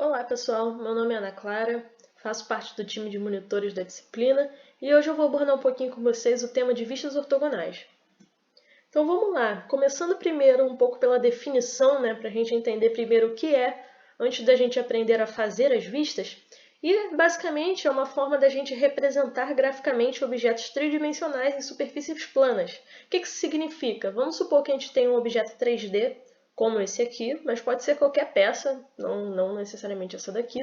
Olá pessoal, meu nome é Ana Clara, faço parte do time de monitores da disciplina e hoje eu vou abordar um pouquinho com vocês o tema de vistas ortogonais. Então vamos lá, começando primeiro um pouco pela definição, para a gente entender primeiro o que é, antes da gente aprender a fazer as vistas, e basicamente é uma forma da gente representar graficamente objetos tridimensionais em superfícies planas. O que isso significa? Vamos supor que a gente tem um objeto 3D, como esse aqui, mas pode ser qualquer peça, não necessariamente essa daqui,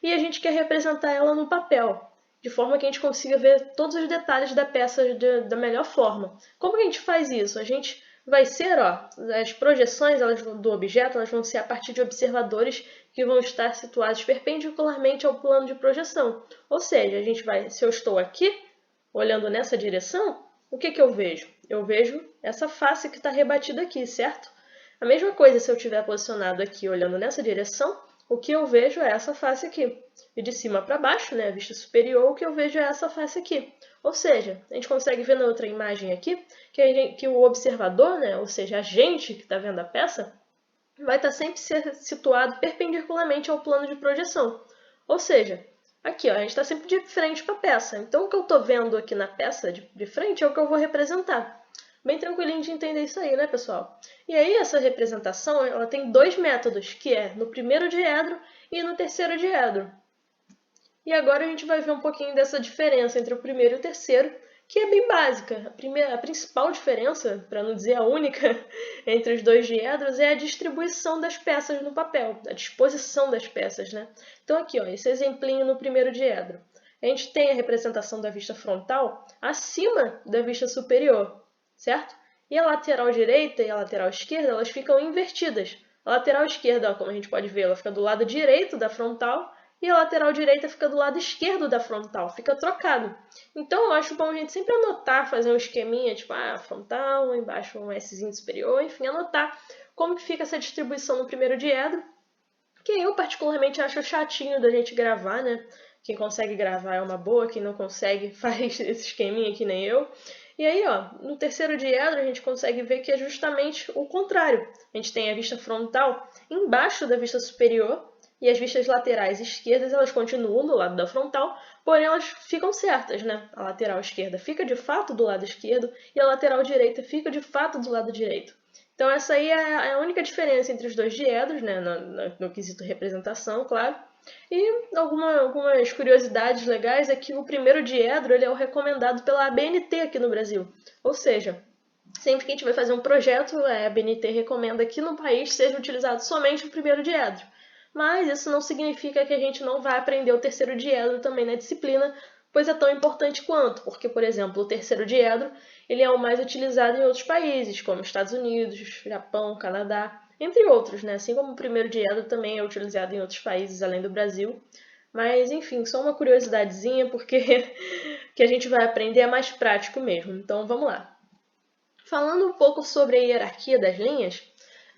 E a gente quer representar ela no papel, de forma que a gente consiga ver todos os detalhes da peça da melhor forma. Como que a gente faz isso? A gente vai ser, as projeções do objeto elas vão ser a partir de observadores que vão estar situados perpendicularmente ao plano de projeção. Ou seja, se eu estou aqui, olhando nessa direção, o que eu vejo? Eu vejo essa face que está rebatida aqui, certo? A mesma coisa se eu estiver posicionado aqui olhando nessa direção, o que eu vejo é essa face aqui. E de cima para baixo, a vista superior, o que eu vejo é essa face aqui. Ou seja, a gente consegue ver na outra imagem aqui que o observador, ou seja, a gente que está vendo a peça, vai estar sempre situado perpendicularmente ao plano de projeção. Ou seja, aqui a gente está sempre de frente para a peça. Então o que eu estou vendo aqui na peça de frente é o que eu vou representar. Bem tranquilinho de entender isso aí, pessoal? E aí essa representação ela tem dois métodos, que é no primeiro diedro e no terceiro diedro. E agora a gente vai ver um pouquinho dessa diferença entre o primeiro e o terceiro, que é bem básica. A principal diferença, para não dizer a única, entre os dois diedros é a distribuição das peças no papel, a disposição das peças, Então aqui, esse exemplinho no primeiro diedro. A gente tem a representação da vista frontal acima da vista superior, certo? E a lateral direita e a lateral esquerda, elas ficam invertidas. A lateral esquerda, como a gente pode ver, ela fica do lado direito da frontal e a lateral direita fica do lado esquerdo da frontal, fica trocado. Então eu acho bom a gente sempre anotar, fazer um esqueminha, tipo, frontal, embaixo um Szinho superior, enfim, anotar como que fica essa distribuição no primeiro diedro, que eu particularmente acho chatinho da gente gravar, Quem consegue gravar é uma boa, quem não consegue faz esse esqueminha que nem eu. E aí, no terceiro diedro a gente consegue ver que é justamente o contrário. A gente tem a vista frontal embaixo da vista superior e as vistas laterais esquerdas elas continuam do lado da frontal, porém elas ficam certas, A lateral esquerda fica de fato do lado esquerdo e a lateral direita fica de fato do lado direito. Então essa aí é a única diferença entre os dois diedros, no quesito representação, claro. E algumas curiosidades legais é que o primeiro diedro ele é o recomendado pela ABNT aqui no Brasil. Ou seja, sempre que a gente vai fazer um projeto, a ABNT recomenda que no país seja utilizado somente o primeiro diedro. Mas isso não significa que a gente não vai aprender o terceiro diedro também na disciplina, pois é tão importante quanto, porque, por exemplo, o terceiro diedro ele é o mais utilizado em outros países, como Estados Unidos, Japão, Canadá, entre outros, Assim como o primeiro diedro também é utilizado em outros países além do Brasil. Mas, enfim, só uma curiosidadezinha, porque que a gente vai aprender é mais prático mesmo. Então, vamos lá. Falando um pouco sobre a hierarquia das linhas,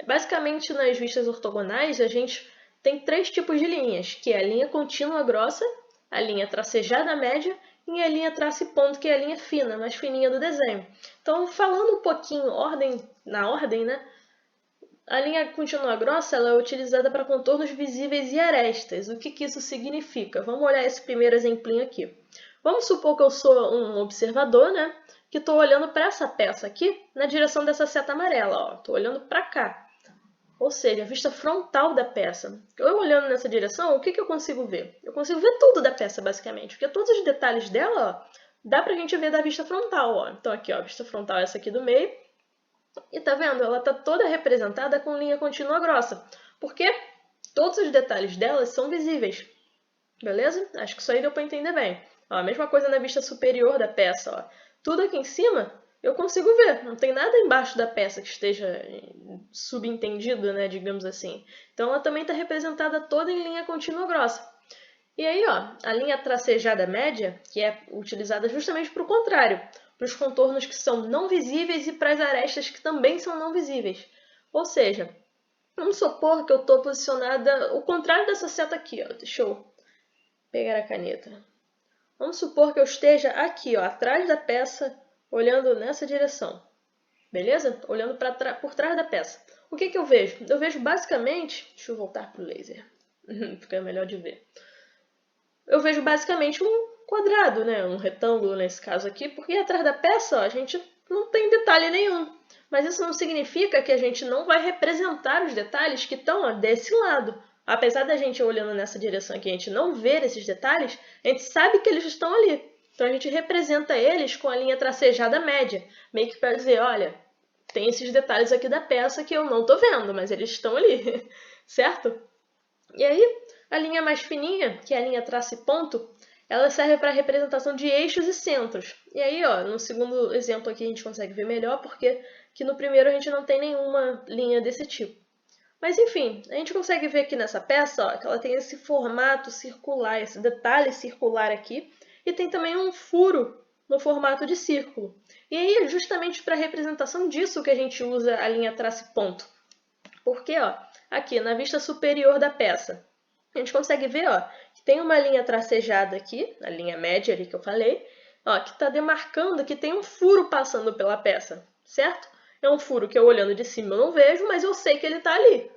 basicamente nas vistas ortogonais a gente tem três tipos de linhas, que é a linha contínua grossa, a linha tracejada média e a linha traço e ponto, que é a linha fina, mais fininha do desenho. Então, falando um pouquinho na ordem, a linha contínua grossa ela é utilizada para contornos visíveis e arestas. O que isso significa? Vamos olhar esse primeiro exemplinho aqui. Vamos supor que eu sou um observador, que estou olhando para essa peça aqui na direção dessa seta amarela. Estou olhando para cá. Ou seja, a vista frontal da peça. Eu olhando nessa direção, o que eu consigo ver? Eu consigo ver tudo da peça, basicamente, porque todos os detalhes dela, dá pra gente ver da vista frontal, Então aqui, a vista frontal é essa aqui do meio. E tá vendo? Ela tá toda representada com linha contínua grossa, porque todos os detalhes dela são visíveis. Beleza? Acho que isso aí deu pra entender bem. A mesma coisa na vista superior da peça, Tudo aqui em cima eu consigo ver, não tem nada embaixo da peça que esteja subentendido, digamos assim. Então ela também está representada toda em linha contínua grossa. E aí, a linha tracejada média, que é utilizada justamente para o contrário, para os contornos que são não visíveis e para as arestas que também são não visíveis. Ou seja, vamos supor que eu estou posicionada o contrário dessa seta aqui, Deixa eu pegar a caneta. Vamos supor que eu esteja aqui, atrás da peça, olhando nessa direção. Beleza? Olhando por trás da peça. O que eu vejo? Eu vejo basicamente... Deixa eu voltar para o laser. Fica melhor de ver. Eu vejo basicamente um quadrado, né? Um retângulo nesse caso aqui, porque atrás da peça, ó, a gente não tem detalhe nenhum. Mas isso não significa que a gente não vai representar os detalhes que estão desse lado. Apesar da gente olhando nessa direção aqui, a gente não ver esses detalhes, a gente sabe que eles estão ali. Então a gente representa eles com a linha tracejada média, meio que para dizer, olha, tem esses detalhes aqui da peça que eu não estou vendo, mas eles estão ali, certo? E aí, a linha mais fininha, que é a linha traço e ponto, ela serve para a representação de eixos e centros. E aí, ó, no segundo exemplo aqui a gente consegue ver melhor, porque aqui no primeiro a gente não tem nenhuma linha desse tipo. Mas enfim, a gente consegue ver aqui nessa peça, ó, que ela tem esse formato circular, esse detalhe circular aqui, e tem também um furo no formato de círculo. E aí é justamente para a representação disso que a gente usa a linha traço e ponto. Porque, ó, aqui na vista superior da peça, a gente consegue ver, ó, que tem uma linha tracejada aqui, a linha média ali que eu falei, ó, que está demarcando que tem um furo passando pela peça, certo? É um furo que eu olhando de cima eu não vejo, mas eu sei que ele está ali.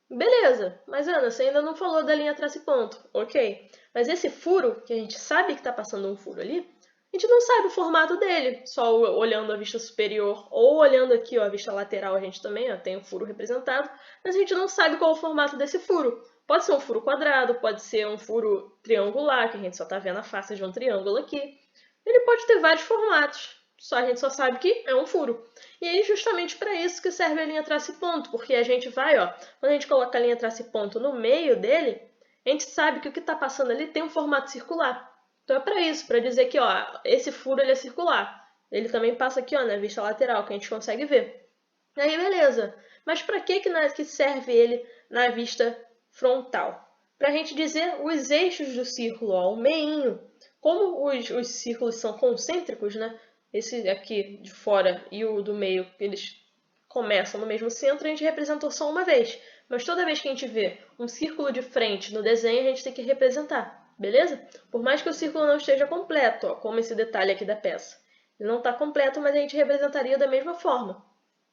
Beleza, mas Ana, você ainda não falou da linha traço e ponto. Ok, mas esse furo, que a gente sabe que está passando um furo ali, a gente não sabe o formato dele, só olhando a vista superior ou olhando aqui ó, a vista lateral, a gente também ó, tem o furo representado, mas a gente não sabe qual é o formato desse furo. Pode ser um furo quadrado, pode ser um furo triangular, que a gente só está vendo a face de um triângulo aqui. Ele pode ter vários formatos, a gente só sabe que é um furo. E aí justamente para isso que serve a linha traço e ponto, porque a gente vai, ó, quando a gente coloca a linha traço e ponto no meio dele, a gente sabe que o que está passando ali tem um formato circular. Então é para isso, para dizer que ó, esse furo ele é circular. Ele também passa aqui ó, na vista lateral, que a gente consegue ver. E aí beleza, mas para que serve ele na vista frontal? Para a gente dizer os eixos do círculo, ó, o meinho. Como os círculos são concêntricos, né? Esse aqui de fora e o do meio, eles começam no mesmo centro, a gente representou só uma vez. Mas toda vez que a gente vê um círculo de frente no desenho, a gente tem que representar, beleza? Por mais que o círculo não esteja completo, ó, como esse detalhe aqui da peça. Ele não está completo, mas a gente representaria da mesma forma,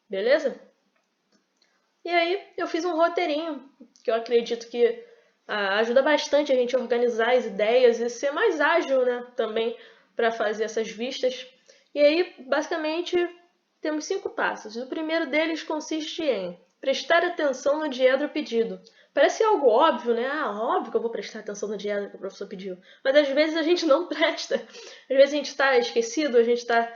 beleza? E aí eu fiz um roteirinho, que eu acredito que ajuda bastante a gente a organizar as ideias e ser mais ágil, né, também para fazer essas vistas. E aí, basicamente, temos 5 passos. O primeiro deles consiste em prestar atenção no diedro pedido. Parece algo óbvio, né? Ah, óbvio que eu vou prestar atenção no diedro que o professor pediu. Mas às vezes a gente não presta. Às vezes a gente está esquecido, a gente está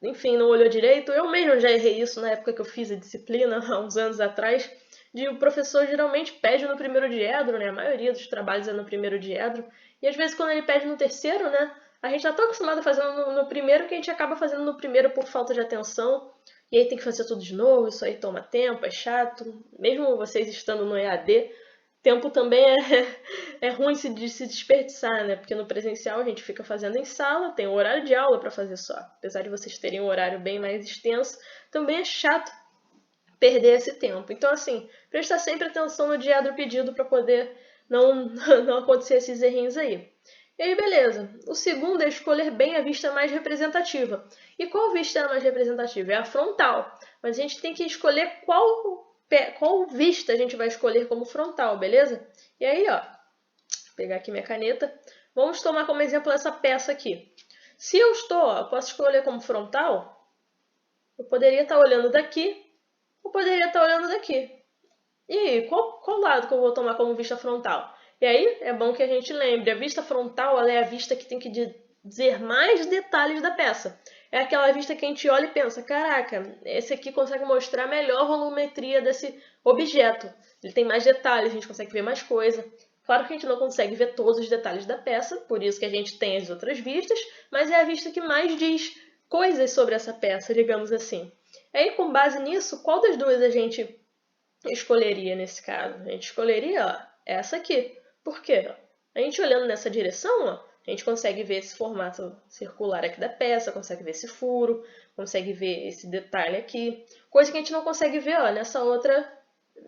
enfim, não olhou direito. Eu mesmo já errei isso na época que eu fiz a disciplina, há uns anos atrás, de o professor geralmente pede no primeiro diedro, né? A maioria dos trabalhos é no primeiro diedro. E às vezes quando ele pede no terceiro, né? A gente já está acostumado a fazer no primeiro que a gente acaba fazendo no primeiro por falta de atenção. E aí tem que fazer tudo de novo, isso aí toma tempo, é chato. Mesmo vocês estando no EAD, tempo também é ruim de se desperdiçar, né? Porque no presencial a gente fica fazendo em sala, tem um horário de aula para fazer só. Apesar de vocês terem um horário bem mais extenso, também é chato perder esse tempo. Então, assim, prestar sempre atenção no diário pedido para poder não acontecer esses errinhos aí. E aí, beleza. O segundo é escolher bem a vista mais representativa. E qual vista é a mais representativa? É a frontal. Mas a gente tem que escolher qual vista a gente vai escolher como frontal, beleza? E aí, ó, vou pegar aqui minha caneta. Vamos tomar como exemplo essa peça aqui. Se eu posso escolher como frontal, eu poderia estar olhando daqui, ou poderia estar olhando daqui. E qual lado que eu vou tomar como vista frontal? E aí é bom que a gente lembre, a vista frontal ela é a vista que tem que dizer mais detalhes da peça. É aquela vista que a gente olha e pensa, caraca, esse aqui consegue mostrar melhor a volumetria desse objeto. Ele tem mais detalhes, a gente consegue ver mais coisa. Claro que a gente não consegue ver todos os detalhes da peça, por isso que a gente tem as outras vistas, mas é a vista que mais diz coisas sobre essa peça, digamos assim. E aí, com base nisso, qual das duas a gente escolheria nesse caso? A gente escolheria ó, essa aqui. Por quê? A gente olhando nessa direção, ó, a gente consegue ver esse formato circular aqui da peça, consegue ver esse furo, consegue ver esse detalhe aqui. Coisa que a gente não consegue ver ó, nessa outra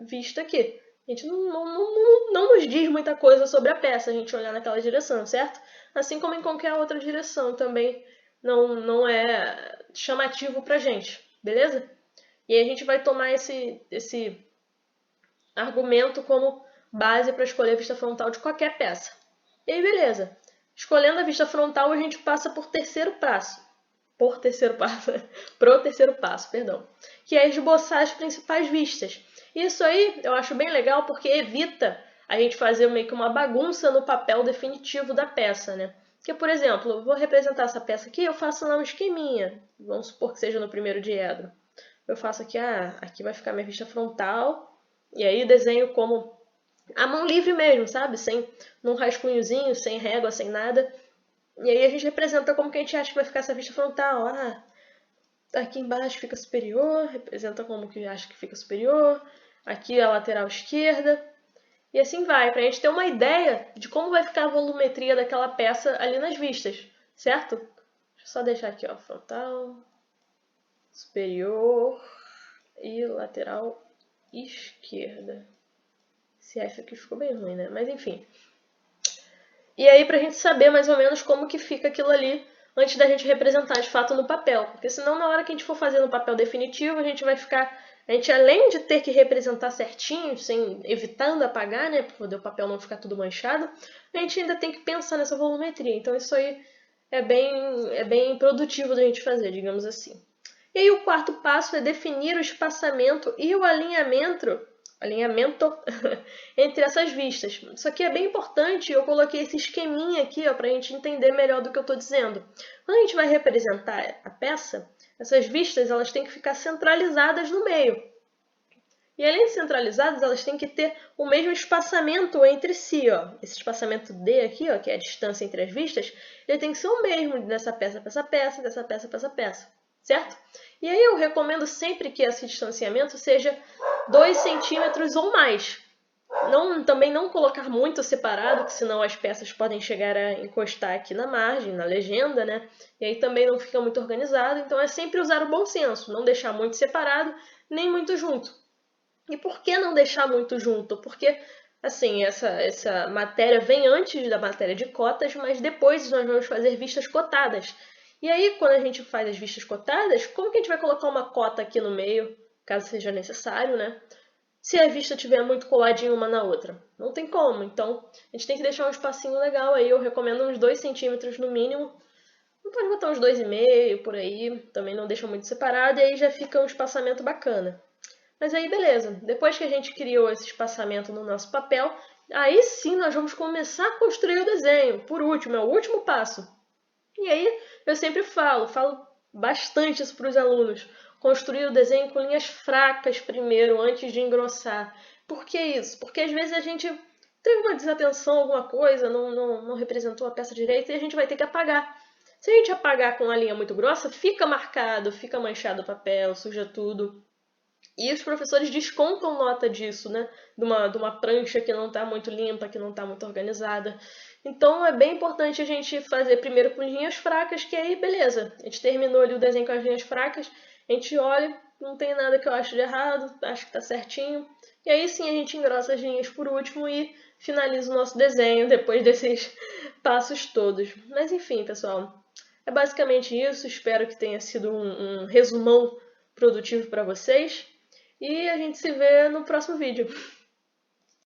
vista aqui. A gente não nos diz muita coisa sobre a peça, a gente olhar naquela direção, certo? Assim como em qualquer outra direção também não é chamativo pra gente, beleza? E aí a gente vai tomar esse argumento como base para escolher a vista frontal de qualquer peça. E aí, beleza. Escolhendo a vista frontal, a gente passa pro terceiro passo, perdão, que é esboçar as principais vistas. Isso aí eu acho bem legal porque evita a gente fazer meio que uma bagunça no papel definitivo da peça, né? Porque, por exemplo, eu vou representar essa peça aqui, eu faço lá um esqueminha, vamos supor que seja no primeiro diedro. Eu faço aqui, aqui vai ficar minha vista frontal, e aí desenho como a mão livre mesmo, sabe? Sem num rascunhozinho, sem régua, sem nada. E aí a gente representa como que a gente acha que vai ficar essa vista frontal. Aqui embaixo fica superior, representa como que acha que fica superior. Aqui a lateral esquerda. E assim vai, pra gente ter uma ideia de como vai ficar a volumetria daquela peça ali nas vistas, certo? Deixa eu só deixar aqui, ó, frontal, superior e lateral esquerda. Esse F aqui ficou bem ruim, né? Mas enfim. E aí pra gente saber mais ou menos como que fica aquilo ali antes da gente representar de fato no papel. Porque senão na hora que a gente for fazer no papel definitivo, a gente vai ficar... A gente, além de ter que representar certinho, evitando apagar, né, para poder o papel não ficar tudo manchado, a gente ainda tem que pensar nessa volumetria. Então isso aí é bem produtivo da gente fazer, digamos assim. E aí o quarto passo é definir o espaçamento e o alinhamento entre essas vistas. Isso aqui é bem importante, eu coloquei esse esqueminha aqui para a gente entender melhor do que eu estou dizendo. Quando a gente vai representar a peça, essas vistas elas têm que ficar centralizadas no meio. E além de centralizadas, elas têm que ter o mesmo espaçamento entre si. Ó. Esse espaçamento D aqui, ó, que é a distância entre as vistas, ele tem que ser o mesmo dessa peça para essa peça, dessa peça para essa peça, certo? E aí eu recomendo sempre que esse distanciamento seja 2 centímetros ou mais. Também não colocar muito separado, que senão as peças podem chegar a encostar aqui na margem, na legenda, né? E aí também não fica muito organizado. Então é sempre usar o bom senso, não deixar muito separado, nem muito junto. E por que não deixar muito junto? Porque, assim, essa matéria vem antes da matéria de cotas, mas depois nós vamos fazer vistas cotadas. E aí, quando a gente faz as vistas cotadas, como que a gente vai colocar uma cota aqui no meio, caso seja necessário, né? Se a vista estiver muito coladinha uma na outra. Não tem como. Então, a gente tem que deixar um espacinho legal aí. Eu recomendo uns 2 centímetros no mínimo. Não pode botar uns 2,5 por aí. Também não deixa muito separado. E aí já fica um espaçamento bacana. Mas aí, beleza. Depois que a gente criou esse espaçamento no nosso papel, aí sim nós vamos começar a construir o desenho. Por último, é o último passo. E aí, eu sempre falo bastante isso para os alunos. Construir o desenho com linhas fracas primeiro, antes de engrossar. Por que isso? Porque às vezes a gente teve uma desatenção, alguma coisa, não representou a peça direito e a gente vai ter que apagar. Se a gente apagar com uma linha muito grossa, fica marcado, fica manchado o papel, suja tudo. E os professores descontam nota disso, né? De uma prancha que não está muito limpa, que não está muito organizada. Então é bem importante a gente fazer primeiro com linhas fracas, que aí beleza. A gente terminou ali o desenho com as linhas fracas, a gente olha, não tem nada que eu acho de errado, acho que está certinho. E aí sim a gente engrossa as linhas por último e finaliza o nosso desenho depois desses passos todos. Mas enfim, pessoal, é basicamente isso. Espero que tenha sido um resumão produtivo para vocês. E a gente se vê no próximo vídeo.